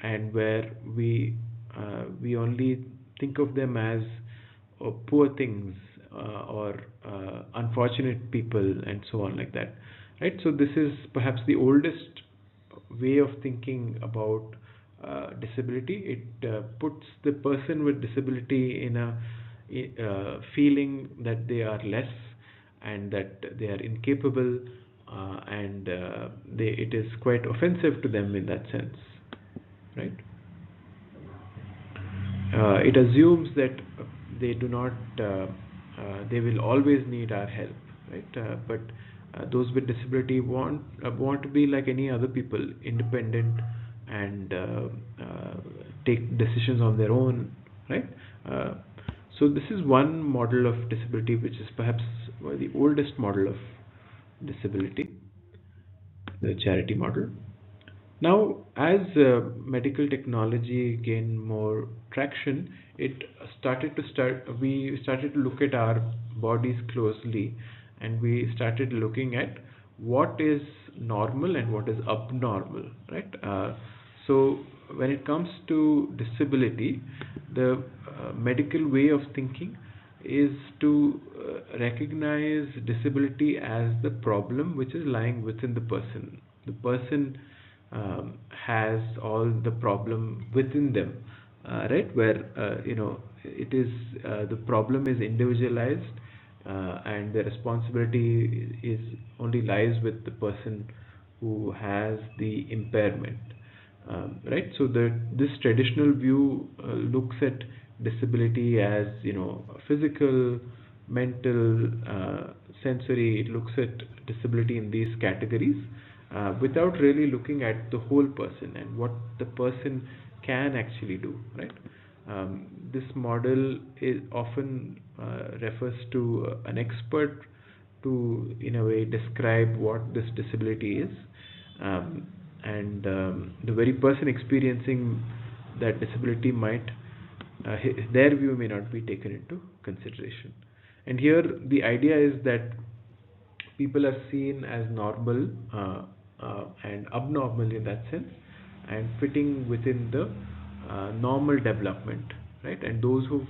And where we only think of them as poor things or unfortunate people and so on, like that, right? So this is perhaps the oldest way of thinking about disability. It puts the person with disability in a feeling that they are less and that they are incapable, and it is quite offensive to them in that sense, right? It assumes that they do not, they will always need our help, right? But those with disability want to be like any other people, independent, and take decisions on their own, right? So this is one model of disability, which is perhaps the oldest model of disability, the charity model. Now, as medical technology gained more traction, we started to look at our bodies closely, and we started looking at what is normal and what is abnormal, right? So when it comes to disability, the medical way of thinking is to recognize disability as the problem which is lying within the person. The person has all the problem within them, right? Where it is the problem is individualized, and the responsibility is only lies with the person who has the impairment, right? So this traditional view looks at disability as physical, mental, sensory. It looks at disability in these categories, without really looking at the whole person and what the person can actually do, right? This model is often refers to an expert to, in a way, describe what this disability is, um, and the very person experiencing that disability might, their view may not be taken into consideration. And here the idea is that people are seen as normal and abnormal in that sense, and fitting within the normal development, right? And those who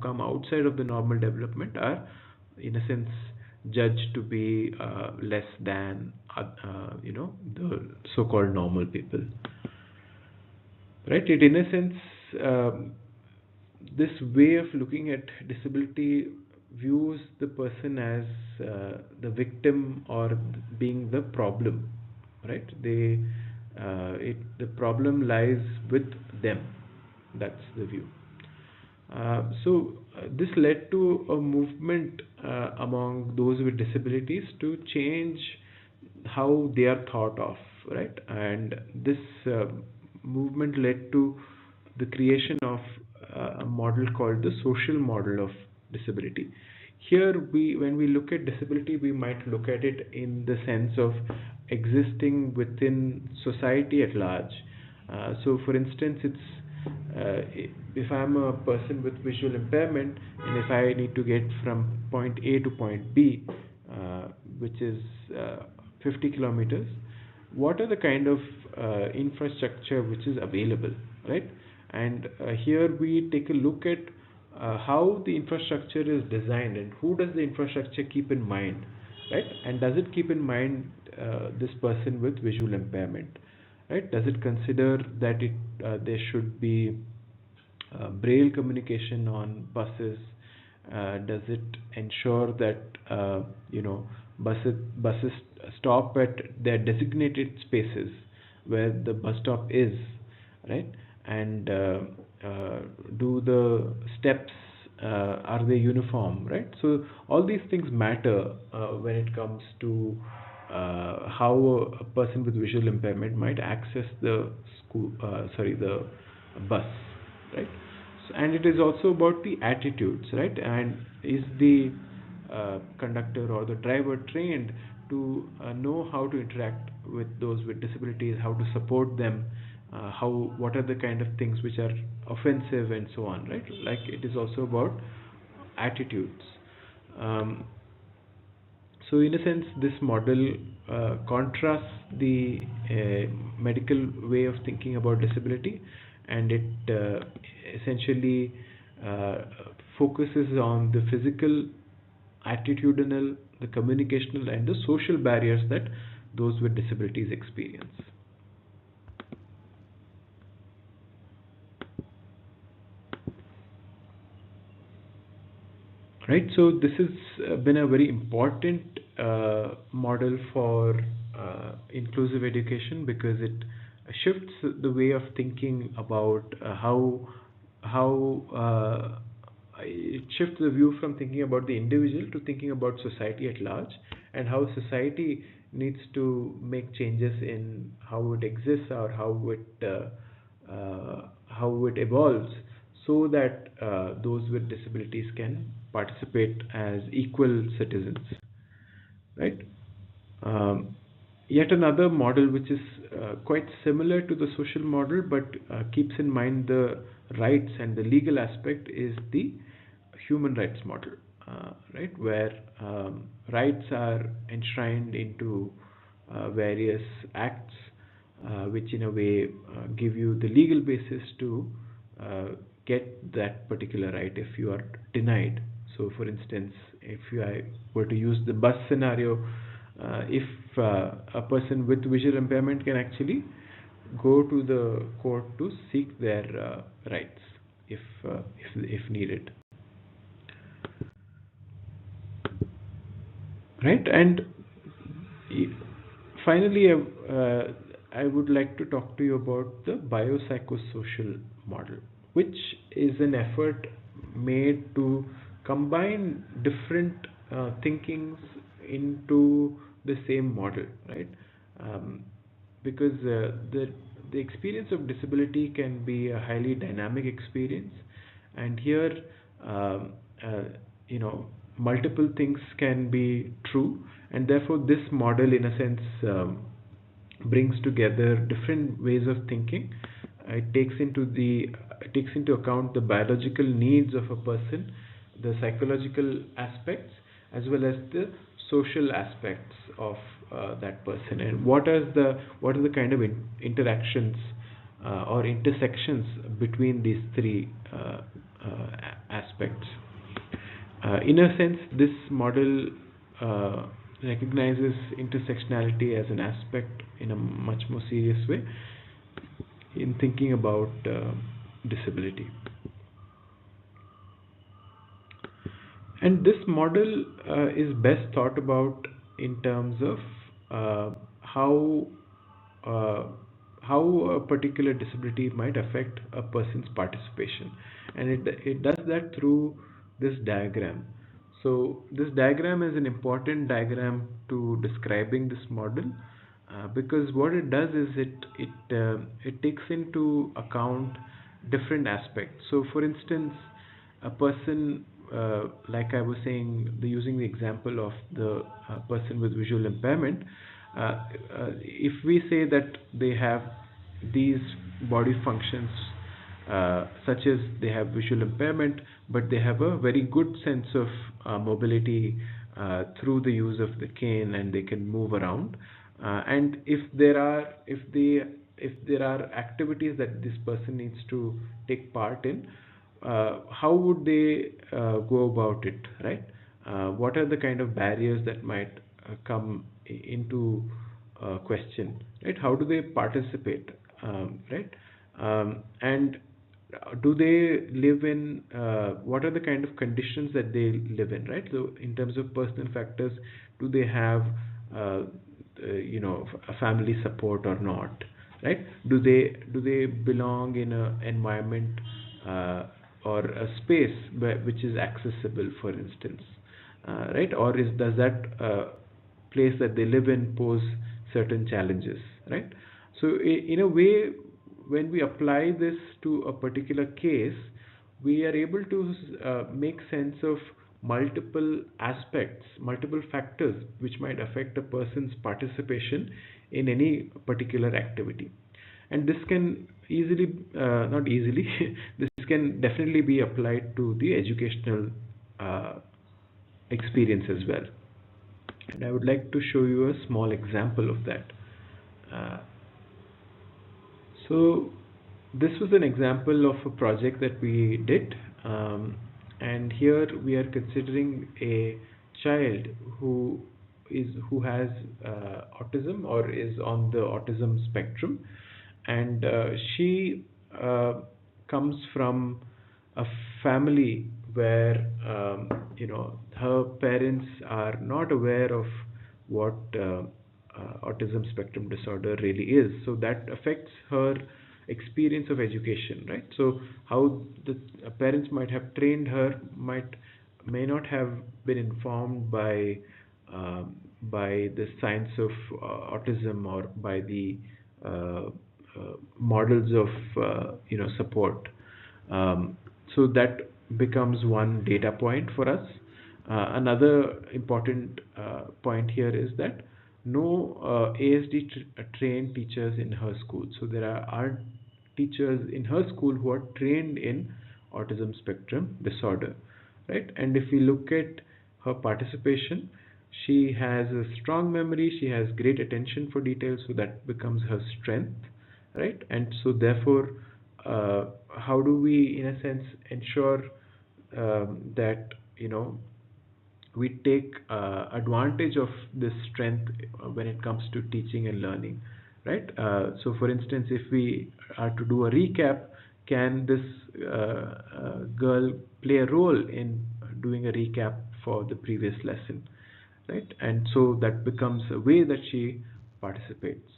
come outside of the normal development are, in a sense, judged to be less than the so-called normal people, right? It, in a sense, um, this way of looking at disability views the person as the victim or being the problem, right? The problem lies with them. That's the view. This led to a movement among those with disabilities to change how they are thought of, right? And this movement led to the creation of a model called the social model of disability. Here, when we look at disability, we might look at it in the sense of existing within society at large. For instance, if I'm a person with visual impairment, and if I need to get from point A to point B, which is 50 kilometers, what are the kind of infrastructure which is available, right? And here we take a look at how the infrastructure is designed and who does the infrastructure keep in mind, right? And does it keep in mind this person with visual impairment, right? Does it consider that there should be braille communication on buses? Does it ensure that buses stop at their designated spaces where the bus stop is, right? And do the steps, are they uniform, right? So all these things matter when it comes to how a person with visual impairment might access the the bus, right? And it is also about the attitudes, right? And is the conductor or the driver trained to know how to interact with those with disabilities, how to support them, what are the kind of things which are offensive and so on, right? Like, it is also about attitudes. Um, in a sense, this model contrasts the medical way of thinking about disability, and it essentially uh, focuses on the physical, attitudinal, the communicational, and the social barriers that those with disabilities experience. Right, so this has been a very important model for inclusive education, because it shifts the way of thinking about how it shifts the view from thinking about the individual to thinking about society at large, and how society needs to make changes in how it exists, or how it evolves, so that those with disabilities can participate as equal citizens, right? Um, Yet another model which is quite similar to the social model, but keeps in mind the rights and the legal aspect, is the human rights model, right? Where rights are enshrined into various acts, which in a way give you the legal basis to uh, get that particular right if you are denied. So, for instance, if I were to use the bus scenario, if a person with visual impairment can actually go to the court to seek their rights if needed, right? And finally, I would like to talk to you about the biopsychosocial model, which is an effort made to combine different thinkings into the same model, right? Um, because the experience of disability can be a highly dynamic experience, and here, um, uh, you know multiple things can be true, and therefore this model, in a sense, brings together different ways of thinking. It takes into account the biological needs of a person, the psychological aspects, as well as the social aspects of that person, and what are the kind of interactions or intersections between these three aspects. In a sense, this model uh, recognizes intersectionality as an aspect in a much more serious way in thinking about disability. And this model is best thought about in terms of uh, how uh, how a particular disability might affect a person's participation, and it does that through this diagram. So this diagram is an important diagram to describing this model, because what it does is it takes into account different aspects. So for instance, a person, like I was saying, using the example of the person with visual impairment, if we say that they have these body functions, such as they have visual impairment, but they have a very good sense of mobility through the use of the cane, and they can move around. And if there are activities that this person needs to take part in, how would they go about it, right? What are the kind of barriers that might come into question, right? How do they participate, right? And do they live in, what are the kind of conditions that they live in, right? So in terms of personal factors, do they have a family support or not, right? Do they belong in a environment or a space which is accessible, for instance, right? Or does that place that they live in pose certain challenges, right? So in a way, when we apply this to a particular case, we are able to make sense of multiple aspects, multiple factors which might affect a person's participation in any particular activity. And this can easily, not easily, this can definitely be applied to the educational uh, experience as well. And I would like to show you a small example of that. Uh, so this was an example of a project that we did, and here we are considering a child who has autism or is on the autism spectrum, and she comes from a family where her parents are not aware of what autism spectrum disorder really is. So that affects her experience of education, right? So how the parents might have trained her may not have been informed by the science of autism, or by the uh, models of support. So that becomes one data point for us. Another important point here is that no ASD trained teachers in her school. So there aren't teachers in her school who are trained in autism spectrum disorder, right? And if we look at her participation, she has a strong memory, she has great attention for details, so that becomes her strength, right? And so therefore, how do we, in a sense, ensure that we take advantage of this strength when it comes to teaching and learning, right? So for instance, if we are to do a recap, can this girl play a role in doing a recap for the previous lesson, right? And so that becomes a way that she participates.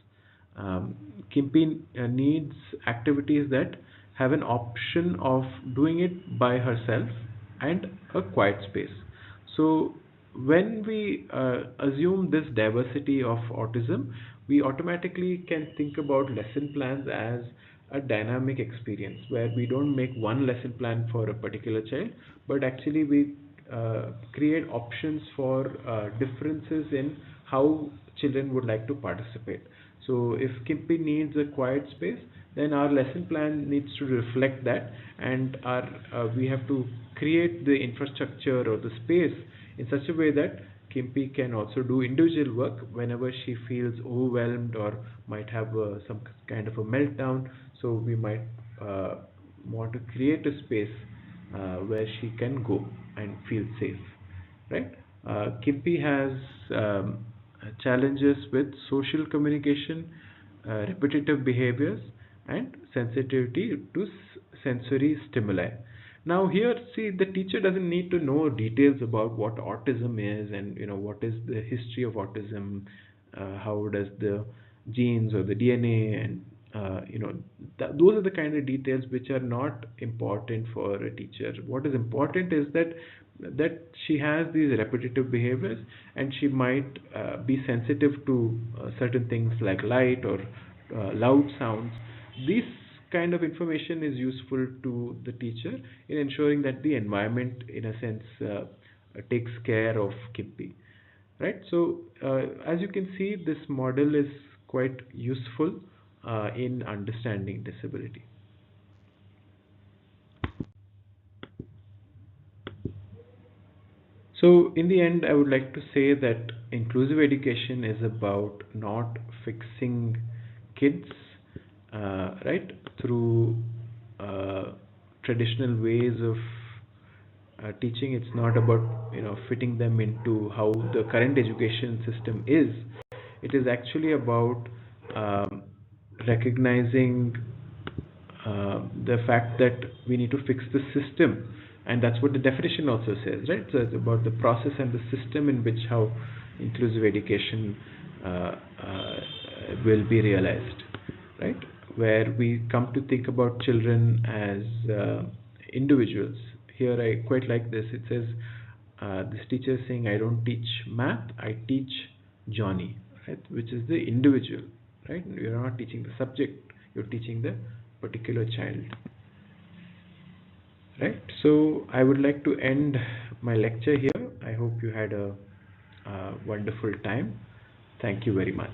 Kimpi needs activities that have an option of doing it by herself and a quiet space. So when we assume this diversity of autism, we automatically can think about lesson plans as a dynamic experience where we don't make one lesson plan for a particular child, but actually we create options for differences in how children would like to participate. So if Kimpy needs a quiet space, then our lesson plan needs to reflect that, and we have to create the infrastructure or the space in such a way that Kimpy can also do individual work whenever she feels overwhelmed or might have some kind of a meltdown. So we might want to create a space where she can go and feel safe, right? Kimpy has challenges with social communication, repetitive behaviors, and sensitivity to sensory stimuli. Now here, see, the teacher doesn't need to know details about what autism is, and what is the history of autism, how does the genes or the DNA, and those are the kind of details which are not important for a teacher. What is important is that she has these repetitive behaviors, and she might be sensitive to certain things like light or loud sounds. This kind of information is useful to the teacher in ensuring that the environment, in a sense, takes care of Kimpy, right? So as you can see, this model is quite useful in understanding disability. So in the end, I would like to say that inclusive education is about not fixing kids, right, through traditional ways of teaching. It's not about fitting them into how the current education system is. It is actually about um, recognizing the fact that we need to fix the system, and that's what the definition also says, right? So it's about the process and the system in which how inclusive education uh, uh, will be realized, right? Where we come to think about children as individuals. Here I quite like this. It says this teacher is saying, I don't teach math, I teach Johnny, right? Which is the individual, right? You're not teaching the subject, you're teaching the particular child, right? So I would like to end my lecture here. I hope you had a wonderful time. Thank you very much.